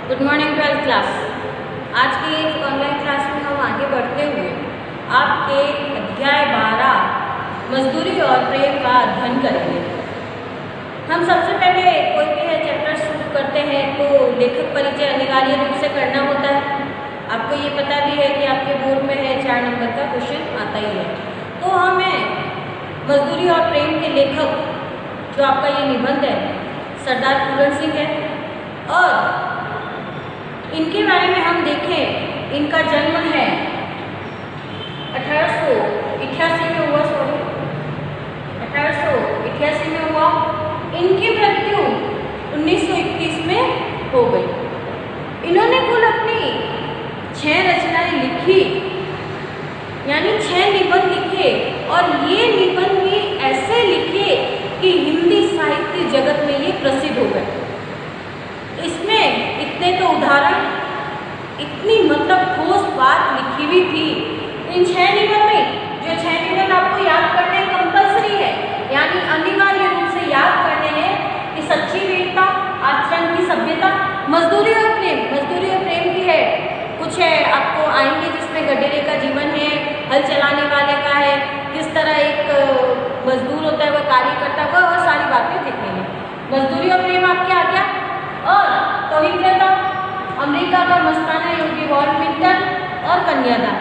Good morning 12th class. आज की इस ऑनलाइन क्लास में हम आगे बढ़ते हुए आपके अध्याय 12 मजदूरी और प्रेम का अध्ययन करेंगे। हम सबसे पहले कोई भी है चैप्टर शुरू करते हैं तो लेखक परिचय अनिवार्य रूप से करना होता है। आपको ये पता भी है कि आपके बोर्ड में है 4 नंबर का क्वेश्चन आता ही है। तो हमें मजदूरी और प्रेम के लेखक जो आपका ये निबंध है सरदार पूरन सिंह है और इनके बारे में हम देखें, इनका जन्म है 1888 में हुआ, 1888 में हुआ। इनकी मृत्यु 1931 में हो गई। इन्होंने कुल अपनी 6 रचनाएं लिखी, यानी 6 निबंध लिखे और ये निबंध भी ऐसे लिखे कि हिंदी साहित्य जगत में ये प्रसिद्ध हो गए। इसमें इतने तो उदाहरण, इतनी मतलब ठोस बात लिखी हुई थी इन 6 निबंध में। जो 6 निबंध आपको याद करने कंपल्सरी है, यानी अनिवार्य रूप से याद करने हैं कि सच्ची वीरता, आचरण की सभ्यता, मजदूरी और प्रेम की है। कुछ है आपको आएंगे जिसमें गडेरे का जीवन है, हल चलाने वाले का है, किस तरह एक मजदूर होता है वह कार्य करता है, वह सारी बातें देखेंगे। मजदूरी और प्रेम आपके आ गया। और पवित्रता, अमेरिका का मस्ताना योगी वॉल्मिंटन और कन्यादान,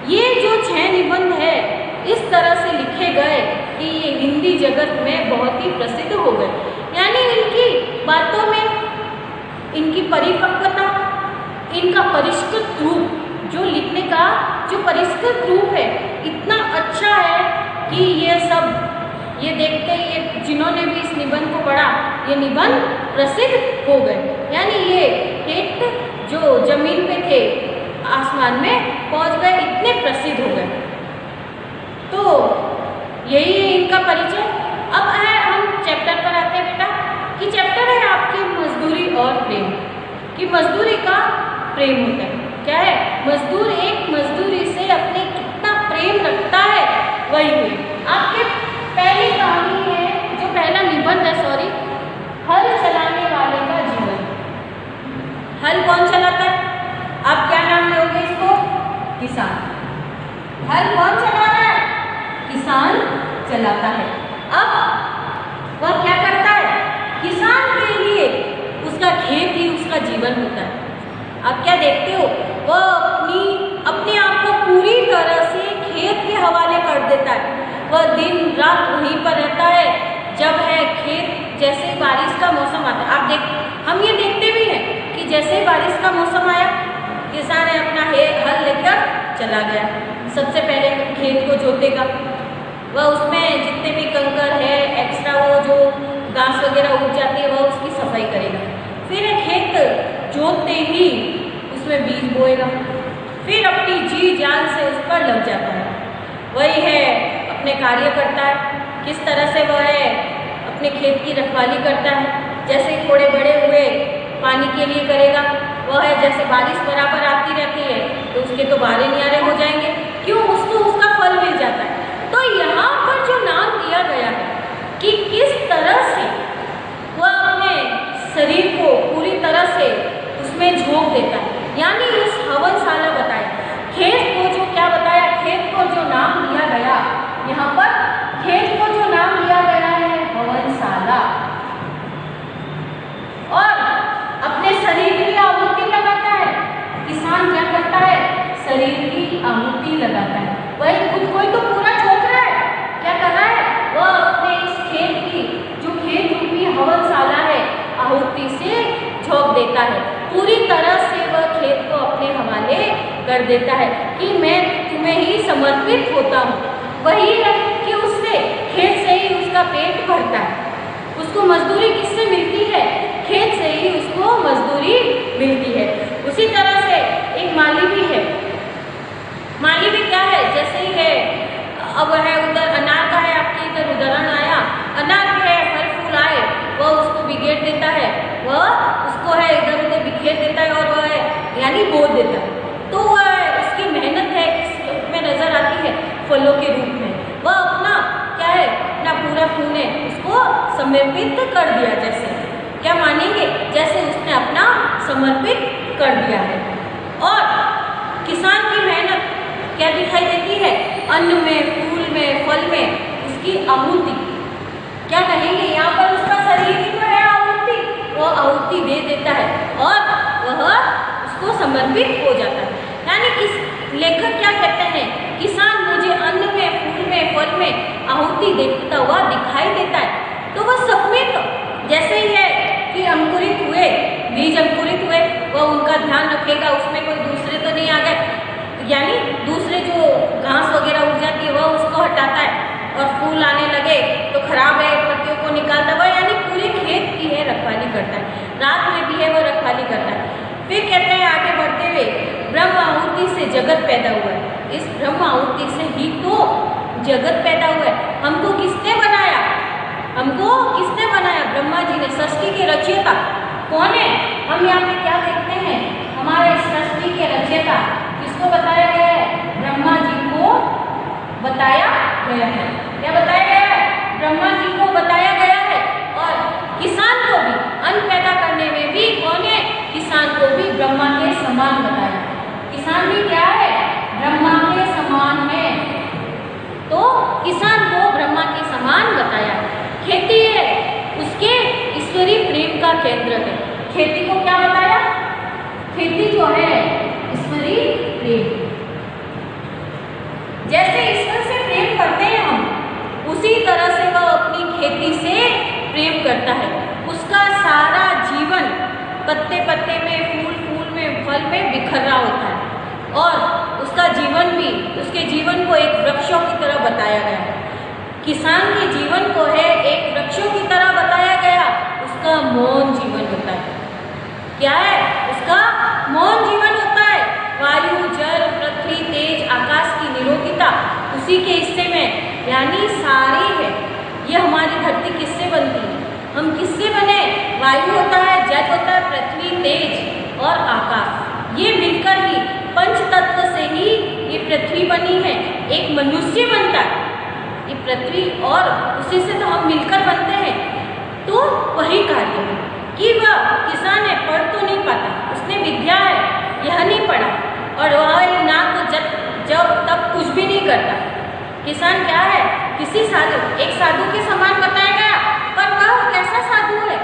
ये जो 6 निबंध है इस तरह से लिखे गए कि ये हिंदी जगत में बहुत ही प्रसिद्ध हो गए। यानी इनकी बातों में इनकी परिपक्वता, इनका परिष्कृत रूप, जो लिखने का जो परिष्कृत रूप है इतना अच्छा है कि ये सब ये देखते ही ये जिन्होंने भी इस निबंध को पढ़ा ये निबंध प्रसिद्ध हो गए। यानी ये खेत जो जमीन पे थे आसमान में पहुंच गए, इतने प्रसिद्ध हो गए। तो यही है इनका परिचय। अब है हम चैप्टर पर आते हैं बेटा, कि चैप्टर है आपकी मजदूरी और प्रेम, कि मजदूरी का प्रेम होता है। क्या है? मजदूर एक मजदूरी से अपने कितना प्रेम रखता है वही हुई। आपके पहली कहानी है, जो पहला निबंध है हल चलाने वाले का जीवन। हल कौन चलाता है? आप क्या नाम लोगे इसको? किसान। हल कौन चला रहा है? किसान चलाता है। अब वह क्या करता है? किसान के लिए उसका खेत ही उसका जीवन होता है। आप क्या देखते हो, वह अपने आप को पूरी तरह से खेत के हवाले कर देता है। वह दिन रात वहीं पर रहता है। जब है खेत, जैसे बारिश का मौसम आता है, हम ये देखते भी हैं कि जैसे बारिश का मौसम आया किसान है अपना हल लेकर चला गया। सबसे पहले खेत को जोतेगा, वह उसमें जितने भी कंकर है एक्स्ट्रा वो जो घास वगैरह उग जाती है वह उसकी सफाई करेगा। फिर खेत जोतते ही उसमें बीज बोएगा, फिर अपनी जी जान से उस पर लग जाता है। वही है अपने कार्य करता है। किस तरह से वह है अपने खेत की रखवाली करता है। जैसे थोड़े बड़े हुए पानी के लिए करेगा, वह है जैसे बारिश बराबर आती रहती है तो उसके तो बारे न्यारे हो जाएंगे, क्यों? उसको उसका फल मिल जाता है। तो यहाँ पर जो नाम दिया गया है कि किस तरह से वह अपने शरीर को पूरी तरह से उसमें झोंक देता है, यानी उस हवनशाला बताया। खेत को जो क्या बताया, खेत को जो नाम दिया गया, यहाँ पर खेत को जो नाम दिया गया है हवनशाला, और अपने शरीर की आहुति लगाता है। किसान क्या करता है? शरीर की आहुति लगाता है। वही खुद को ही तो पूरा झोंक रहा है। क्या कर रहा है? वह अपने इस खेत की जो खेत रूपी हवनशाला है आहुति से झोंक देता है। पूरी तरह से वह खेत को अपने हवाले कर देता है कि मैं तुम्हें ही समर्पित होता हूँ। वही है कि उससे खेत से ही उसका पेट भरता है। उसको मजदूरी किससे मिलती है? खेत से ही उसको मजदूरी मिलती है। उसी तरह से एक माली भी है। माली भी क्या है? जैसे ही है, अब है उधर अनार का है, आपके इधर उदाहरण आया, अनार के है फल फूल आए, वह उसको बिगेड़ देता है, वह उसको है इधर उधर बिखेर देता है और वह है यानी बो देता है। तो वह उसकी मेहनत है उसमें नजर आती है फलों के रूप में। वह अपना क्या है, अपना पूरा खून है उसको समर्पित कर दिया। जैसे क्या मानेंगे? जैसे उसने अपना समर्पित कर दिया है। और किसान की मेहनत क्या दिखाई देती है? अन्न में, फूल में, फल में उसकी आहुति, क्या कहेंगे यहाँ पर, उसका शरीर ही तो है आहुति, वो आहुति दे देता है और वह उसको समर्पित हो जाता है। यानी इस लेखक क्या कहते हैं? किसान मुझे अन्न में, फूल में, फल में आहुति देता हुआ दिखाई देता है। तो वह सब में तो जैसे ही है कि अंकुरित हुए, बीज अंकुरित हुए, वह उनका ध्यान रखेगा, उसमें कोई दूसरे तो नहीं आ गए, यानी दूसरे जो घास वगैरह उग जाती है वह उसको हटाता है, और फूल आने लगे तो खराब है पत्तियों को निकालता हुआ, यानी पूरे खेत की है रखवाली करता है, रात में भी है वो रखवाली करता है। फिर कहते हैं आगे बढ़ते हुए, ब्रह्म आहुति से जगत पैदा हुआ है। इस ब्रह्म आहुति से ही तो जगत पैदा हुआ है। हमको किसने बनाया? हमको किसने बनाया? ब्रह्मा जी ने, सृष्टि के रचयिता कौन है? हम यहाँ पे क्या देखते हैं? हमारे सृष्टि के रचयिता किसको बताया गया है? ब्रह्मा जी को बताया गया है। क्या बताया गया है? ब्रह्मा जी को बताया गया है। और किसान को भी अन्न पैदा करने में भी कौन है? किसान को भी ब्रह्मा के समान बताया। किसान भी क्या है? ब्रह्मा के समान है। तो किसान को ब्रह्मा के समान बताया। खेती है उसके ईश्वरीय प्रेम का केंद्र है। खेती को क्या बताया? खेती जो है ईश्वरीय प्रेम, जैसे ईश्वर से प्रेम करते हैं हम, उसी तरह से वह अपनी खेती से प्रेम करता है। उसका सारा जीवन पत्ते पत्ते में, फूल फूल में, फल में बिखरा होता है, और उसका जीवन भी, उसके जीवन को एक वृक्षों की तरह बताया गया है। किसान के जीवन को है एक वृक्षों की तरह बताया गया। उसका मौन जीवन होता है। क्या है? उसका मौन जीवन होता है। वायु, जल, पृथ्वी, तेज, आकाश की निरोगिता उसी के हिस्से में, यानी सारी है। ये हमारी धरती किससे बनती है? हम किससे बने? वायु होता है, जल होता है, पृथ्वी, तेज और आकाश, ये मिलकर ही पंच तत्व से ही ये पृथ्वी बनी है। एक मनुष्य बनता है ये पृथ्वी, और उसी से तो हम मिलकर बनते हैं। तो वही कार्य है कि वह किसान है, पढ़ तो नहीं पाता, उसने विद्या है यह नहीं पढ़ा, और वह ना तो जब तब कुछ भी नहीं करता। किसान क्या है? किसी साधु, एक साधु के समान बताया गया, पर वह कैसा साधु है?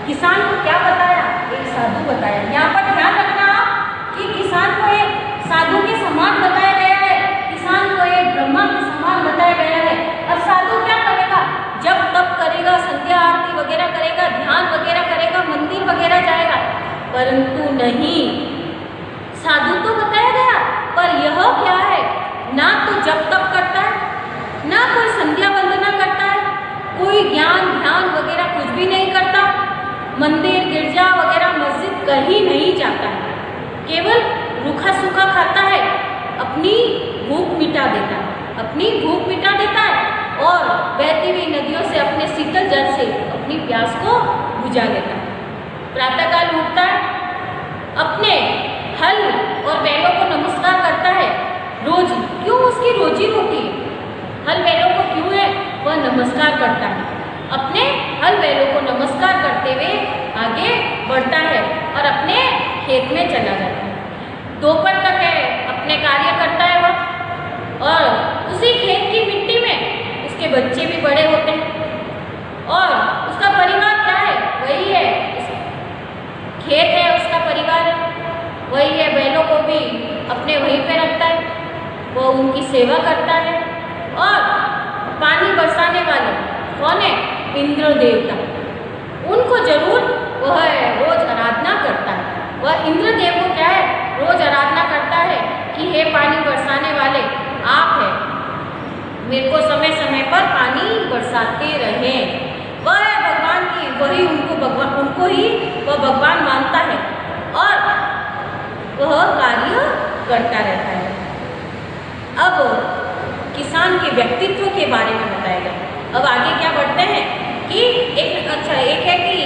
किसान को क्या बताया? एक साधु बताया। यहाँ पर ध्यान रखना कि किसान को एक साधु के समान बताया गया है, किसान को एक ब्रह्मा के समान बताया गया है। और साधु क्या करेगा? जब तब करेगा, संध्या आरती वगैरह करेगा, ध्यान वगैरह करेगा, मंदिर वगैरह जाएगा, परंतु नहीं, साधु तो बताया गया, पर यह क्या है? ना तो जब तब करता है, ना कोई संध्या वंदना करता है, कोई ज्ञान ध्यान वगैरह कुछ भी नहीं करता, मंदिर गिरजा वगैरह मस्जिद कहीं नहीं जाता है, केवल रूखा सूखा खाता है, अपनी भूख मिटा देता है, अपनी भूख मिटा देता है, और बहती हुई नदियों से, अपने शीतल जल से अपनी प्यास को बुझा लेता है। प्रातःकाल उठता है, अपने हल और बैलों को नमस्कार करता है रोज। क्यों? उसकी रोजी रोटी है। हल बैलों को क्यों है? वह नमस्कार करता है, अपने हल बैलों को नमस्कार करते हुए आगे बढ़ता है और अपने खेत में चला जाता है। दोपहर तक है अपने कार्य करता है वह, और उसी खेत की मिट्टी में उसके बच्चे भी बड़े होते हैं, और उसका परिवार क्या है? वही है, खेत है उसका परिवार है, वही है। बैलों को भी अपने वहीं पे रखता है, वो उनकी सेवा करता है। और पानी बरसाने वाले कौन है? इंद्र देवता, उनको जरूर वह रोज आराधना करता है। वह इंद्र देव को क्या है? रोज आराधना करता है कि हे पानी बरसाने वाले आप हैं, मेरे को समय समय पर पानी बरसाते रहें। वह है भगवान की, वही उनको ही वह भगवान मानता है, और वह कार्य करता रहता है। अब किसान के व्यक्तित्व के बारे में बताया गया। अब आगे क्या बढ़ते हैं कि एक है कि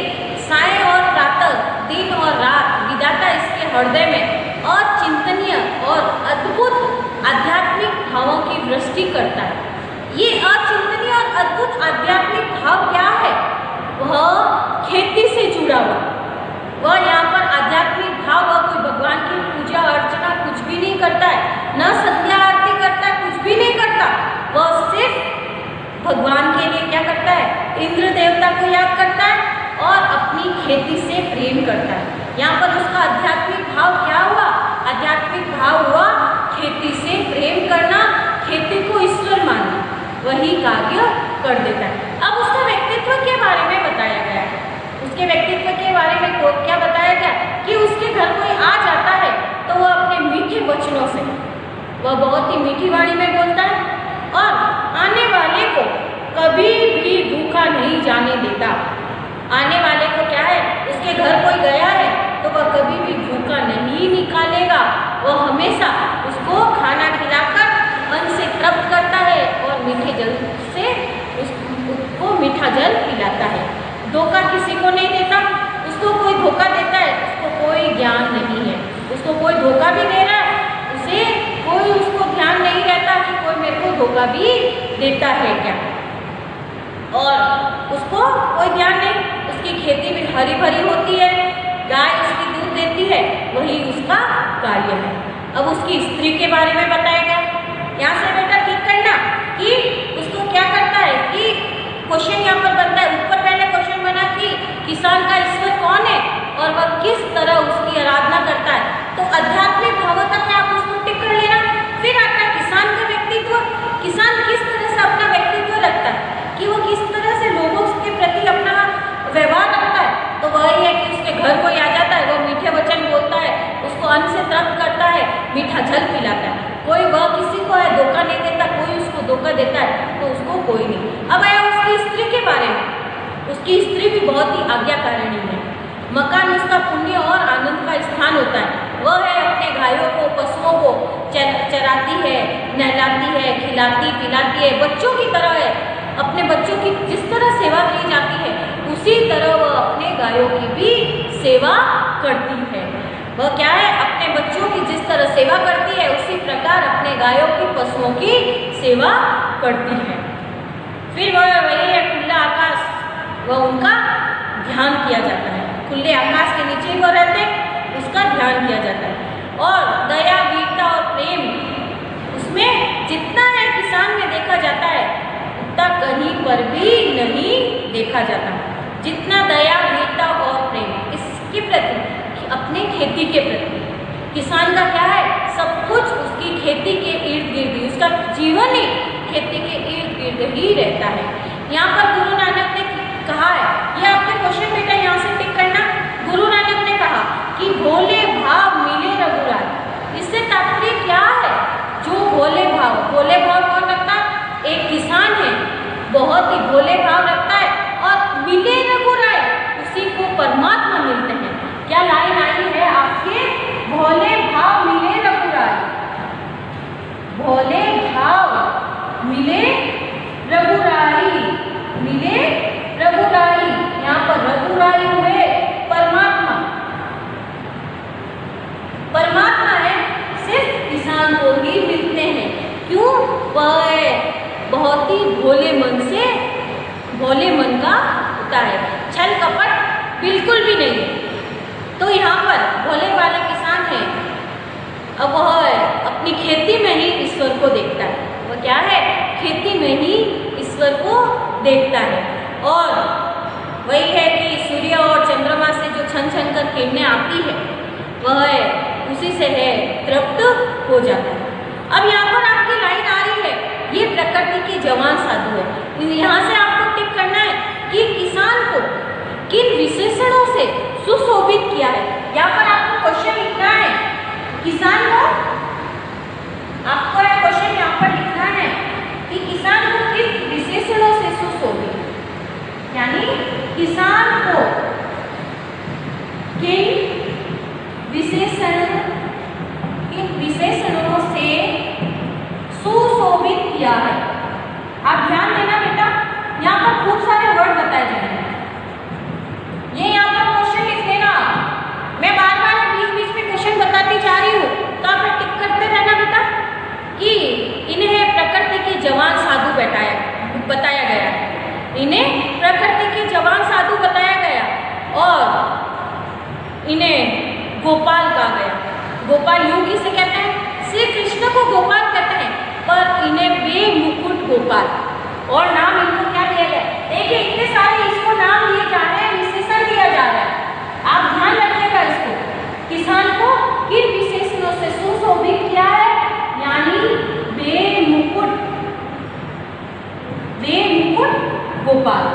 साय और प्रातः, दिन और रात विधाता इसके हृदय में अचिंतनीय और अद्भुत आध्यात्मिक भावों की वृष्टि करता है। ये अचिंतनीय और अद्भुत आध्यात्मिक भाव क्या है? वह खेती से जुड़ा हुआ। वह यहाँ पर आध्यात्मिक भाव, वह कोई भगवान की पूजा अर्चना कुछ भी नहीं करता है, न संध्या आरती करता है, कुछ भी नहीं करता। वह सिर्फ भगवान के लिए क्या करता है, इंद्र देवता को याद करता है और अपनी खेती से प्रेम करता है। यहाँ पर उसका आध्यात्मिक भाव क्या हुआ? आध्यात्मिक भाव हुआ खेती से प्रेम करना, खेती को ईश्वर मानना, वही कार्य कर देता है। अब उसका व्यक्तित्व के बारे में बताया गया है। उसके व्यक्तित्व के बारे में क्या बताया गया कि उसके घर कोई आ जाता है तो वह अपने मीठे वचनों से, वह बहुत ही मीठी वाणी में बोलता है और आने वाले को कभी भी भूखा नहीं जाने देता। आने वाले को क्या है, उसके घर कोई गया है तो वह कभी भी भूखा नहीं निकालेगा। वह हमेशा उसको खाना खिलाकर अन्न से तृप्त करता है और मीठे जल से उसको मीठा जल पिलाता है। धोखा किसी को नहीं देता। उसको कोई धोखा देता है, उसको कोई ज्ञान नहीं है। उसको कोई धोखा भी दे रहा है, उसे कोई उसको ध्यान नहीं रहता कि कोई मेरे को धोखा भी देता है क्या, और उसको कोई ध्यान नहीं। उसकी खेती भी हरी भरी होती है, गाय उसकी दूध देती है, वही उसका कार्य है। अब उसकी स्त्री के बारे में बताएगा। यहाँ से बेटा ठीक करना कि उसको क्या करता है कि क्वेश्चन यहाँ पर बनता है। ऊपर पहले क्वेश्चन बना कि किसान का ईश्वर कौन है और वह किस तरह उसकी आराधना करता है, तो आध्यात्मिक भावता क्या आप उसको टिक कर लेना। फिर आता है किसान का व्यक्तित्व। किसान किस तरह से अपना व्यक्तित्व रखता है कि वो किस तरह से लोगों के प्रति अपना व्यवहार रखता है, तो वही है कि उसके घर कोई आ जाता है, वो मीठे वचन बोलता है, उसको अन्न से तृप्त करता है, मीठा जल पिलाता है। कोई वह किसी को है धोखा नहीं देता, कोई उसको धोखा देता है तो उसको कोई नहीं। अब आया उसकी स्त्री के बारे में। उसकी स्त्री भी बहुत ही आज्ञाकारिणी है। मकान उसका पुण्य और आनंद का स्थान होता है। वह है अपने गायों को, पशुओं को चराती है, नहलाती है, खिलाती पिलाती है, बच्चों की तरह है। अपने बच्चों की जिस तरह सेवा की जाती है उसी तरह वह अपने गायों की भी सेवा करती है। वह क्या है, अपने बच्चों की जिस तरह सेवा करती है उसी प्रकार अपने गायों की, पशुओं की सेवा करती है। फिर वह वही है खुला आकाश, वह उनका ध्यान किया जाता है। खुले आकाश के नीचे वो रहते हैं, उसका ध्यान किया जाता है। और दया, वीरता और प्रेम उसमें जितना है किसान में देखा जाता है उतना कहीं पर भी नहीं देखा जाता। जितना दया, वीरता और प्रेम इसके प्रति, अपने खेती के प्रति, किसान का क्या है, सब कुछ उसकी खेती के इर्द गिर्द ही, उसका जीवन ही खेती के इर्द गिर्द ही रहता है। यहाँ पर गुरु नानक ने कहा है, ये आपके क्वेश्चन बेटा यहाँ से टिक करना। गुरु नानक ने कहा कि भोले भाव मिले रघुराई। इससे तात्पर्य क्या है, जो भोले भाव कौन रखता है, एक किसान है, बहुत ही भोले भाव रखता है और मिले रघुराई, उसी को परमात्मा मिलते हैं। क्या लाइन आई है आपके, भोले भाव मिले रघुराई, भोले भाव मिले रघुराई, मिले रघुराई। यहाँ पर रघुराई हुए परमात्मा, परमात्मा है सिर्फ किसान को ही मिलते हैं। क्यों? वह बहुत ही भोले मन से, भोले मन का होता है, छल कपट बिल्कुल भी नहीं। तो यहाँ पर भोले वाला किसान है, अब वह अपनी खेती में ही ईश्वर को देखता है। वह क्या है, खेती में ही ईश्वर को देखता है। और वही है कि सूर्य और चंद्रमा से जो छन छन कर किरणें आती है, वह उसी से है तृप्त हो जाता है। अब यहाँ पर आपकी लाइन आ रही है, ये प्रकृति के जवान साधु है। यहाँ से आपको टिक करना है कि किसान को किन विशेषणों से सुशोभित किया है। यहाँ पर आपको क्वेश्चन लिखना है, किसान को आपको एक क्वेश्चन यहाँ पर लिखना है कि किसान को किस विशेषणों से सुशोभित, यानी किसान को किन विशेषणों से सुशोभित किया है। आप ध्यान देना बेटा, यहाँ पर खूब सारे वर्ड बताए जाएंगे। ये यहाँ पर क्वेश्चन लिख देना। मैं बार बार बीच बीच में क्वेश्चन बताती जा रही हूँ, तो आप टिक करते रहना बेटा कि इन्हें प्रकृति के जवान साधु बताया गया है। इन्हें प्रकृति के जवान साधु बताया गोपाल कहा गया। गोपाल यूं किसे कहते हैं? श्री कृष्ण को गोपाल कहते हैं, पर इन्हें बेमुकुट गोपाल, और नाम इनको क्या दिया गया? देखिए इतने सारे इसको नाम दिए जा रहे हैं, विशेषण दिया जा रहा है, आप ध्यान रखिएगा इसको। किसान को किन विशेषणों से सुशोभित किया है? यानी बेमुकुट, बेमुकुट गोपाल।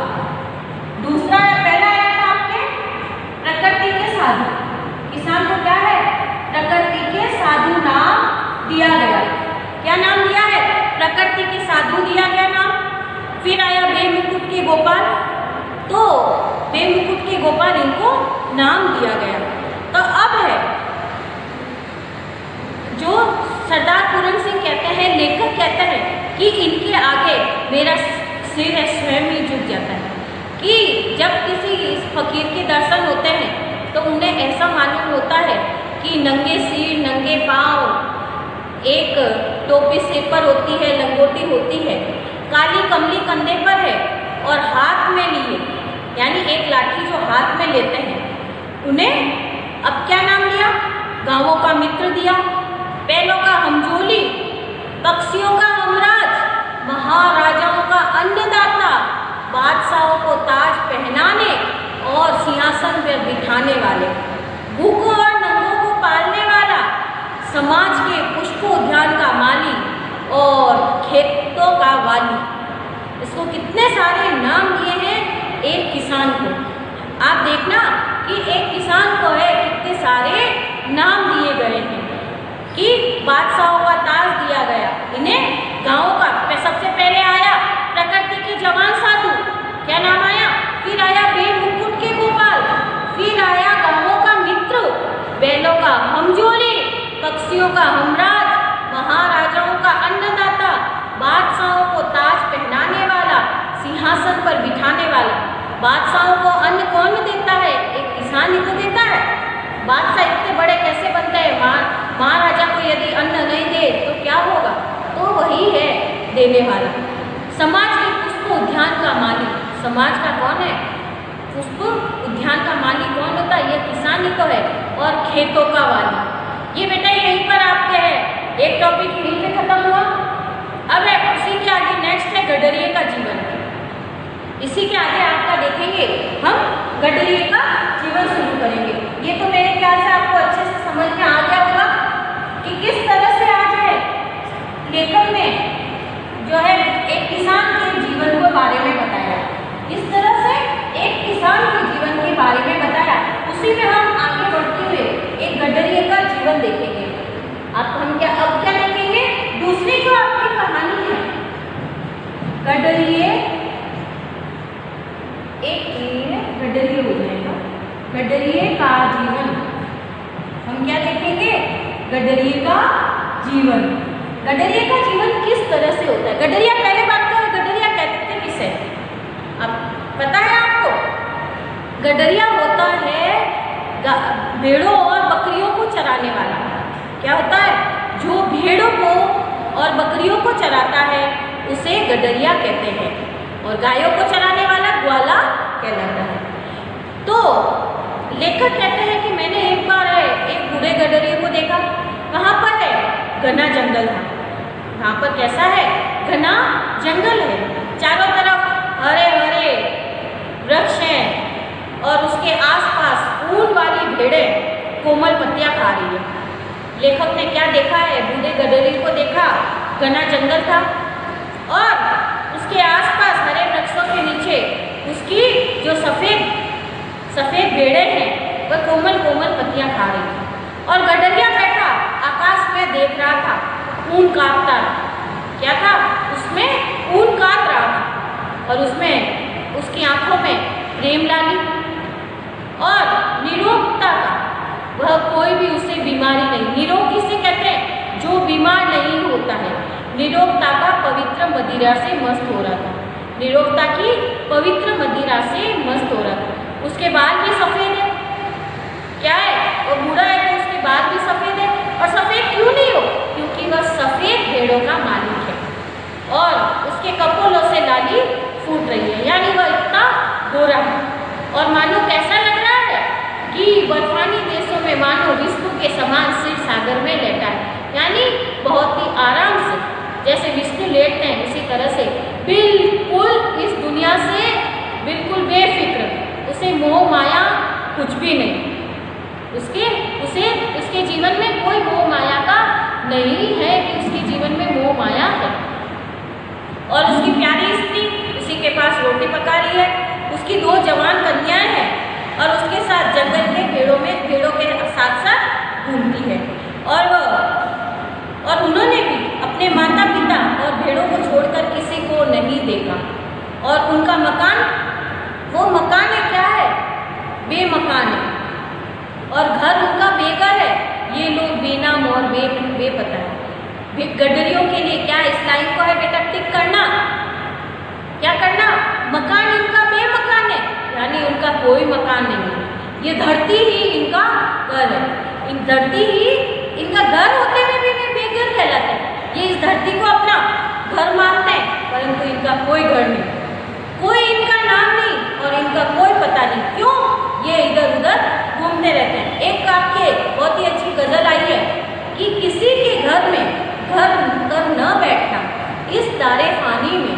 दूसरा पहला आया था आपके प्रकृति के साधु। किसान को क्या है? प्रकृति के साधु नाम दिया गया। क्या नाम दिया है? प्रकृति के साधु दिया गया नाम। फिर आया बेमुकुट के गोपाल, तो बेमुकुट के गोपाल इनको नाम दिया गया। तो अब है जो सरदार पूरन सिंह कहते हैं, लेखक कहते हैं कि इनके आगे मेरा सिर है स्वयं ही झुक जाता है, कि जब किसी फकीर के दर्शन होते हैं तो उन्हें ऐसा मालूम होता है कि नंगे सिर नंगे पाँव, एक टोपी सिर पर होती है, लंगोटी होती है, काली कमली कंधे पर है और हाथ में लिए, यानी एक लाठी जो हाथ में लेते हैं, उन्हें अब क्या नाम दिया? गांवों का मित्र दिया, बैलों का हमजोली, पक्षियों का हमराज, महाराजाओं का अन्नदाता, बादशाहों को ताज पहनाने और सिंहासन पर बिठाने वाले, भूखों और नंगों को पालने वाला, समाज के पुष्प उद्यान का माली और खेतों का वाली। इसको कितने सारे नाम दिए हैं एक किसान को। आप देखना कि एक किसान को है कितने सारे नाम दिए गए हैं, कि बादशाहों का ताज दिया गया, इन्हें गाँवों का। सबसे पहले आया प्रकृति के जवान साधु, क्या नाम आया? फिर आया बेमुकुट के गोपाल, फिर आया गाँवों का मित्र, बैलों का हमजोली, पक्षियों का हमराज, महाराजाओं का अन्नदाता, बादशाहों को ताज पहनाने वाला, सिंहासन पर बिठाने वाला। बादशाहों को अन्न कौन देता है? एक किसान ही तो देता है। बादशाह इतने बड़े कैसे बनते हैं? महाराजा को यदि अन्न नहीं दे तो क्या होगा? तो वही है देने वाला। समाज के पुष्प उद्यान का मालिक, समाज का कौन है? पुष्प उद्यान का मालिक कौन होता है? यह किसान ही तो है। और खेतों का वाली, ये बेटा यहीं पर आपके है, एक टॉपिक यहीं पे खत्म हुआ। अब है उसी के आगे नेक्स्ट है गडरिये का जीवन। इसी के आगे आपका देखेंगे हम गडरिये का जीवन शुरू करेंगे। ये तो मेरे ख्याल से आपको अच्छे से समझ में आ गया होगा कि किस तरह से आज है लेखक ने जो है एक किसान के जीवन के बारे में बताया, किस तरह से एक किसान के जीवन के बारे में बताया। उसी में हम आगे बढ़ते हुए एक गडरिये का जीवन देखेंगे। अब हम अब क्या देखेंगे? दूसरी जो आपकी कहानी है गडरिये, गडरिये हो जाएगा, गडरिये का जीवन। हम क्या देखेंगे? गडरिये का जीवन। गडरिये का जीवन किस तरह से होता है? गडरिया, पहले बात करो, गडरिया कहते किसे? अब पता है आपको? गडरिया होता है भेड़ों और बकरियों को चराने वाला। क्या होता है? जो भेड़ों को और बकरियों को चराता है उसे गडरिया कहते हैं, और गायों को चराने वाला ग्वाला कहलाता है। तो लेखक कहते हैं कि मैंने एक बार एक बूढ़े गडरिये को देखा। वहाँ पर है घना जंगल था। वहाँ पर कैसा है? घना जंगल है, चारों तरफ हरे हरे वृक्ष हैं और उसके आसपास ऊन वाली भेड़ें कोमल पत्तियाँ खा रही है। लेखक ने क्या देखा है? बूढ़े गडरिये को देखा, घना जंगल था और उसके आसपास हरे वृक्षों के नीचे उसकी जो सफ़ेद भेड़ें हैं वह कोमल कोमल पत्तियाँ खा रही थी। और गडरिया बैठा आकाश में देख रहा था, ऊन काटता रहा। क्या था? उसमें ऊन काट रहा था और उसमें उसकी आंखों में प्रेम लाली और निरोगता था। वह कोई भी उसे बीमारी नहीं, निरोग किसे कहते हैं? जो बीमार नहीं होता है। निरोगता का पवित्र मदिरा से मस्त हो रहा था, निरोगता की पवित्र मदिरा से मस्त हो रहा था। उसके बाल भी सफ़ेद है। क्या है? वो बूढ़ा है तो उसके बाल भी सफ़ेद है। और सफ़ेद क्यों नहीं हो? क्योंकि वह सफ़ेद भेड़ों का मालिक है और उसके कपोलों से लाली फूट रही है, यानी वह इतना गोरा है। और मानो कैसा लग रहा है कि बर्फानी देशों में में मानो विष्णु के समान क्षीर सागर में लेटा है। यानी बहुत ही आराम से, जैसे विष्णु लेटते हैं उसी तरह से बिल्कुल इस दुनिया से बिल्कुल बेफिक्र, उसे मोह माया कुछ भी नहीं, उसके जीवन में कोई मोह माया का नहीं है कि उसके जीवन में मोह माया है। और उसकी प्यारी स्त्री उसी के पास रोटी पका रही है, उसकी 2 जवान कन्याएं हैं और उसके साथ जंगल के पेड़ों के साथ साथ घूमती है। और उन्होंने भी अपने माता पिता और भेड़ों को छोड़कर किसी को नहीं देखा। और उनका मकान, वो मकान है क्या है, बेमकान है, और घर उनका बेघर है। ये लोग बेनाम और बेपता है। गडरियों के लिए क्या इस लाइन को है बेटा टिक करना, क्या करना, मकान इनका बेमकान है, यानी उनका कोई मकान नहीं है। ये धरती ही इनका घर है, इन धरती ही इनका घर होते हुए भी बेघर कहलाते हैं। ये इस धरती को अपना घर मानते हैं, परंतु इनका कोई घर नहीं, कोई इनका नाम नहीं और इनका कोई पता नहीं। क्यों? ये इधर उधर घूमते रहते हैं। एक आपके बहुत ही अच्छी गजल आई है कि किसी के घर में घर कर न बैठना, इस दारे फानी में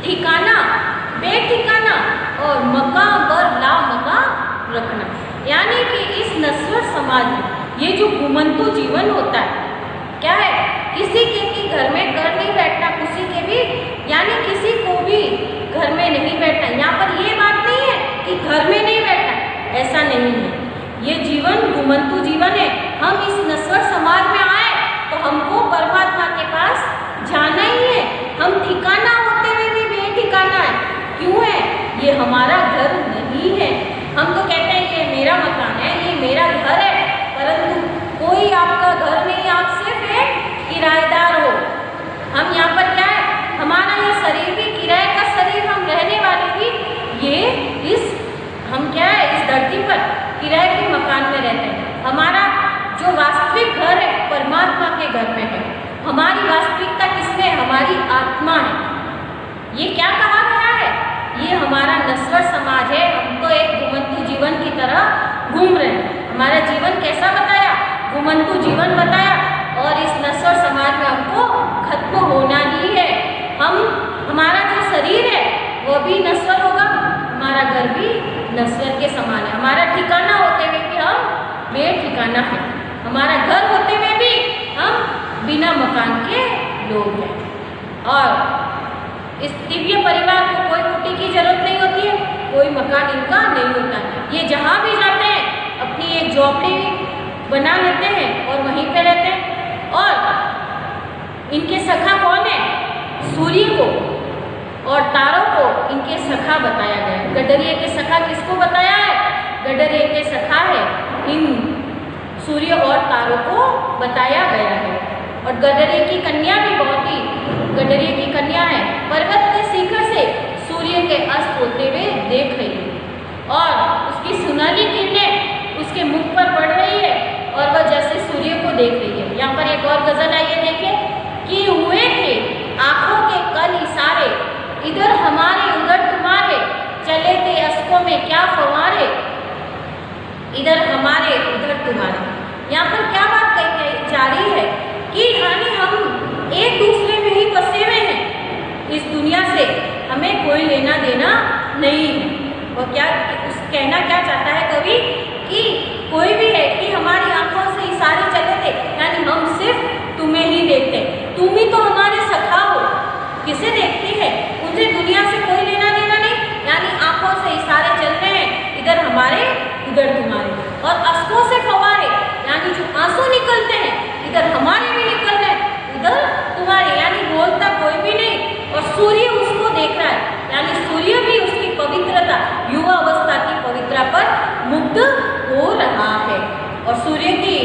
ठिकाना बेठिकाना और मकाम पर ला मकाम रखना। यानी कि इस नश्वर समाज में ये जो घुमंतु जीवन होता है, क्या है, किसी के भी घर में कर नहीं बैठना, किसी के भी यानी किसी को भी घर में नहीं बैठना। यहाँ पर ये बात नहीं है कि घर में नहीं बैठना, ऐसा नहीं है। ये जीवन घुमंतु जीवन है। हम इस नश्वर समाज में आए तो हमको परमात्मा के पास जाना ही है। हम ठिकाना होते हुए भी बेठिकाना है। क्यों है? ये हमारा घर नहीं है। हम तो कहते हैं ये मेरा मकान है, ये मेरा घर है, परंतु कोई आपका घर नहीं, आप सिर्फ एक किराएदार हो। हम यहाँ पर क्या है, हमारा ये शरीर भी किराए का शरीर, हम रहने वाले भी ये हम क्या है, इस धरती पर किराए के मकान में रहते हैं। हमारा जो वास्तविक घर है परमात्मा के घर में है। हमारी वास्तविकता किसमें? हमारी आत्मा है। ये क्या कहा गया है? ये हमारा नश्वर समाज है। हम तो एक घुमंतु जीवन की तरह घूम रहे हैं। हमारा जीवन कैसा बताया? घुमंतु जीवन बताया। और इस नश्वर समाज में हमको खत्म होना ही है। हमारा जो शरीर है वो भी नश्वर होगा, हमारा घर भी नश्वर के समान है। हमारा ठिकाना होते हुए भी हम बेठिकाना है। हमारा घर होते हुए भी हम बिना मकान के लोग हैं। और इस दिव्य परिवार को कोई कुटी की जरूरत नहीं होती है, कोई मकान इनका नहीं होता। ये जहाँ भी जाते हैं अपनी एक झोपड़ी बना लेते हैं और वहीं पे रहते हैं। और इनके सखा कौन है? सूर्य को और तारों को इनके सखा बताया गया है। गडरिये के सखा किसको बताया है? गडरिये के सखा है इन सूर्य और तारों को बताया गया है। और गडरिये की कन्या भी बहुत ही, गडरिये की कन्या है, पर्वत के शिखर से सूर्य के अस्त होते हुए देख रही है और उसकी सुनहरी किरणें उसके मुख पर पड़ रही है और वह जैसे सूर्य को देख रही है। यहाँ पर एक और गजल आई है, देखिए कि हुए थे आंखों के कल इशारे, इधर हमारे उधर तुम्हारे, चले थे अश्कों में क्या फवारे, इधर हमारे उधर तुम्हारे। यहाँ पर क्या बात कही जा रही है कि यानी हम एक दूसरे में ही बसे हुए हैं। इस दुनिया से हमें कोई लेना देना नहीं है। और क्या कहना क्या चाहता है कवि कि कोई भी है कि हमारी आंखों से इशारे चले थे, यानी हम सिर्फ तुम्हें ही देखते हैं। तुम ही तो हमारे सखा हो। किसे देखती है? उनसे दुनिया से कोई लेना देना नहीं, यानी आंखों से इशारे चल रहे हैं, इधर हमारे उधर तुम्हारे। और अश्कों से फवारे, यानी जो आंसू निकलते हैं, इधर हमारे भी निकल रहे हैं, उधर तुम्हारे, यानी बोलता कोई भी नहीं। और सूर्य उसको देख रहा है, यानी सूर्य भी उसकी पवित्रता, युवा अवस्था की पवित्रता पर मुग्ध हो रहा है। और सूर्य की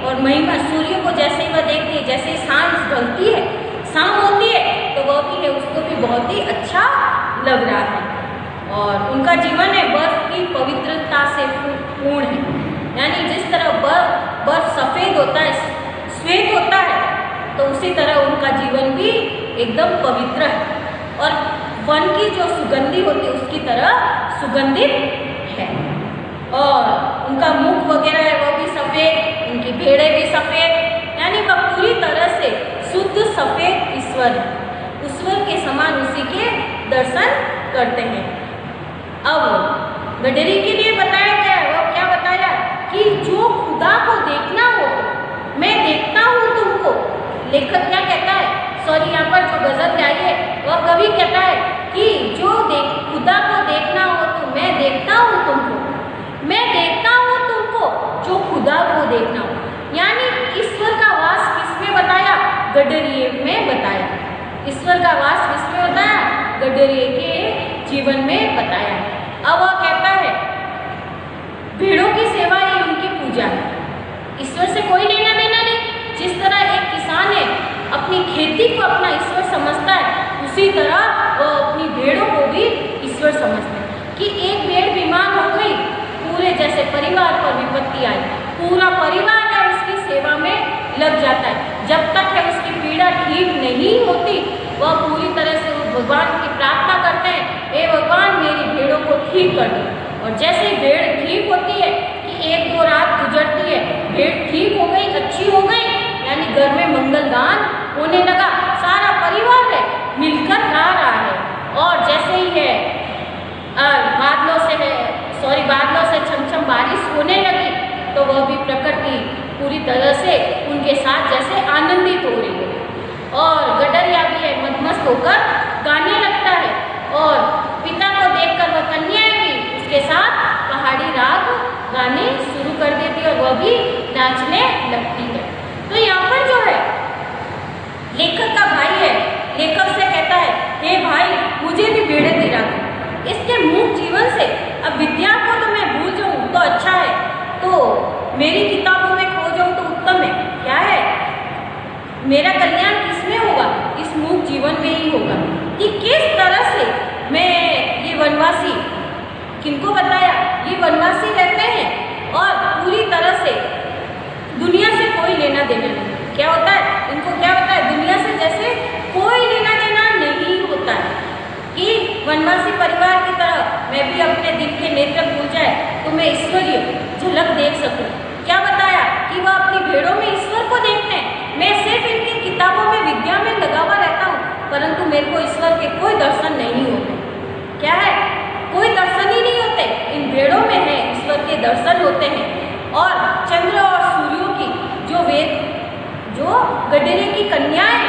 और महिमा, सूर्य को जैसे ही वह देखती है, जैसे सांझ ढलती है, शाम होती है, तो वह भी है उसको भी बहुत ही अच्छा लग रहा है। और उनका जीवन है बर्फ की पवित्रता से पूर्ण है। यानी जिस तरह बर्फ सफ़ेद होता है, श्वेत होता है, तो उसी तरह उनका जीवन भी एकदम पवित्र है। और वन की जो सुगंधी होती है उसकी तरह सुगंधित है। और उनका मुख वगैरह है वो भी सफ़ेद भेड़े भी सफेद, यानी वह पूरी तरह से शुद्ध सफेद ईश्वर है। ईश्वर के समान उसी के दर्शन करते हैं। अब गडरी के लिए बताया गया है, वह क्या बताया कि जो खुदा को देखना हो तो मैं देखता हूँ तुमको। लेखक क्या कहता है, सॉरी यहाँ पर जो गजल गाई है वह कवि कहता है कि जो खुदा को देखना हो तो मैं देखता हूँ तुमको, मैं देखता हूँ तुमको जो खुदा को देखना हो। यानी ईश्वर का वास किसमें बताया, गडरिये में बताया। ईश्वर का वास किसमें बताया, गडरिये के जीवन में बताया। अब वह कहता है भेड़ों की सेवा ही उनकी पूजा है, ईश्वर से कोई लेना देना नहीं। जिस तरह एक किसान है अपनी खेती को अपना ईश्वर समझता है, उसी तरह वह अपनी भेड़ों को भी ईश्वर समझता है। कि एक भेड़ बीमार हो गई, पूरे जैसे परिवार पर विपत्ति आई, पूरा परिवार है उसकी सेवा में लग जाता है। जब तक है उसकी पीड़ा ठीक नहीं होती, वह पूरी तरह से उस भगवान की प्रार्थना करते हैं, हे भगवान मेरी भेड़ों को ठीक कर दो। और जैसे ही भेड़ ठीक होती है कि एक दो रात गुजरती है, भेड़ ठीक हो गई, अच्छी हो गई, यानी घर में मंगलगान होने लगा, सारा परिवार है मिलकर गा रहा है। और जैसे ही है बादलों से छमछम बारिश होने लगी, तो वह भी प्रकृति पूरी तरह से उनके साथ जैसे आनंदित हो रही है। और गडरिया भी है मदमस्त होकर गाने लगता है, और पिता को देखकर वह कन्याएं भी उसके साथ पहाड़ी राग गाने शुरू कर देती है और वह भी नाचने लगती है। तो यहाँ पर जो है लेखक का भाई है, लेखक से कहता है, हे भाई मुझे भी भेड़ें दिला दो। इसके मूक जीवन से अब विद्या को तो मैं भूल जाऊँ तो अच्छा है, तो मेरी किताबों में खो जाऊँ तो उत्तम है। क्या है, मेरा कल्याण किसमें होगा, इस मूक जीवन में ही होगा। कि किस तरह से मैं ये वनवासी, किनको बताया, ये वनवासी रहते हैं और पूरी तरह से दुनिया से कोई लेना देना नहीं। क्या होता है, इनको क्या होता है, दुनिया से जैसे कोई लेना देना नहीं होता है। कि वनवासी परिवार की तरह मैं भी अपने दिल के नेत्र भूल जाए तो मैं ईश्वरीय झलक देख सकूं। क्या बताया कि वह अपनी भेड़ों में ईश्वर को देखते हैं। मैं सिर्फ इनकी किताबों में विद्या में लगा हुआ रहता हूँ, परंतु मेरे को ईश्वर के कोई दर्शन नहीं होते। क्या है, कोई दर्शन ही नहीं होते। इन भेड़ों में है ईश्वर के दर्शन होते हैं। और चंद्र और सूर्यों की जो गडरे की कन्याएं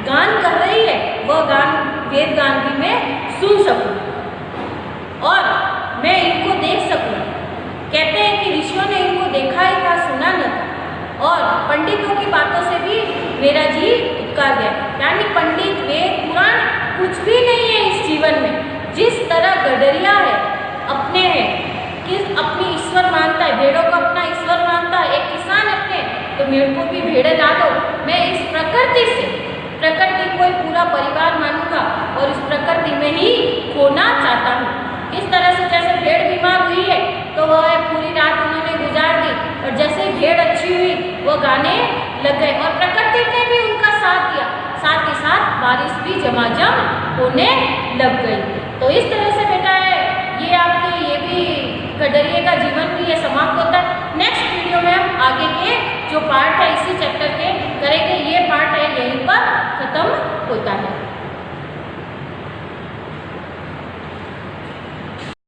गान कर रही है, वह गान वेद गान भी मैं सुन सकूं और मैं इनको देख सकूं। कहते हैं कि ऋषियों ने इनको देखा ही था, सुना न था, और पंडितों की बातों से भी मेरा जी उबका गया। यानी पंडित वेद पुराण कुछ भी नहीं है इस जीवन में। जिस तरह गडरिया है अपने है कि अपनी ईश्वर मानता है, भेड़ों को अपना ईश्वर मानता है, एक किसान अपने, तो मेरे को भी भेड़े ला दो। मैं इस प्रकृति को ही पूरा परिवार मानूंगा और इस प्रकृति में ही खोना चाहता हूँ। इस तरह से जैसे भेड़ बीमार हुई है तो वह पूरी रात उन्होंने गुजार दी, और जैसे ही भेड़ अच्छी हुई वो गाने लग गए और प्रकृति ने भी उनका साथ दिया। साथ ही साथ बारिश भी झमाझम होने लग गई। तो इस तरह से बेटा है ये आपके ये भी गडरिये का जीवन भी ये समाप्त होता है। नेक्स्ट वीडियो में हम आगे के जो पार्ट है